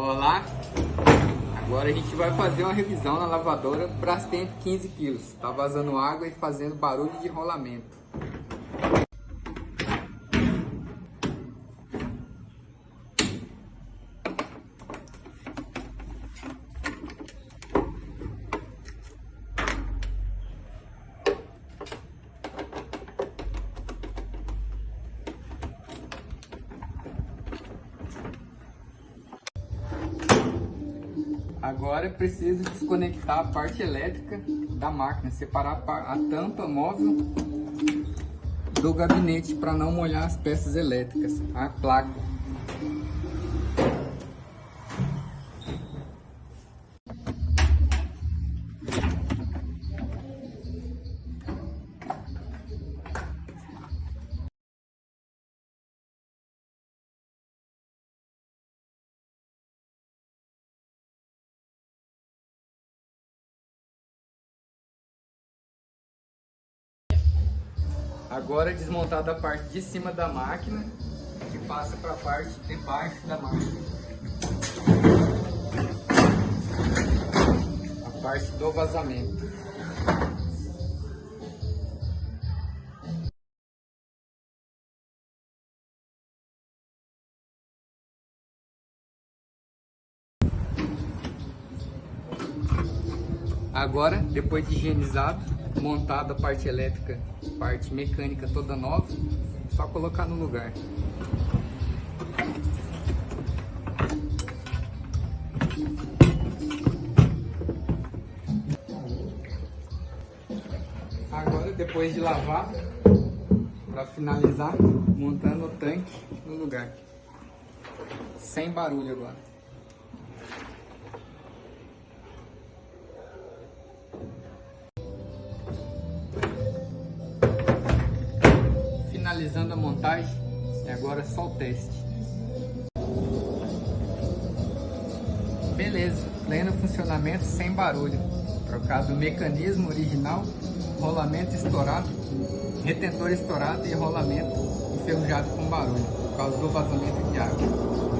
Olá! Agora a gente vai fazer uma revisão na lavadora Brastemp 15 kg. Tá vazando água e fazendo barulho de rolamento. Agora é preciso desconectar a parte elétrica da máquina, separar a tampa móvel do gabinete para não molhar as peças elétricas, a placa. Agora é desmontada a parte de cima da máquina e passa para a parte de baixo da máquina. A parte do vazamento. Agora, depois de higienizado, montada a parte elétrica, parte mecânica toda nova, só colocar no lugar. Agora, depois de lavar, para finalizar, montando o tanque no lugar. Sem barulho agora. Finalizando a montagem e agora só o teste. Beleza, pleno funcionamento sem barulho. Trocado o mecanismo original, rolamento estourado, retentor estourado e rolamento enferrujado com barulho, por causa do vazamento de água.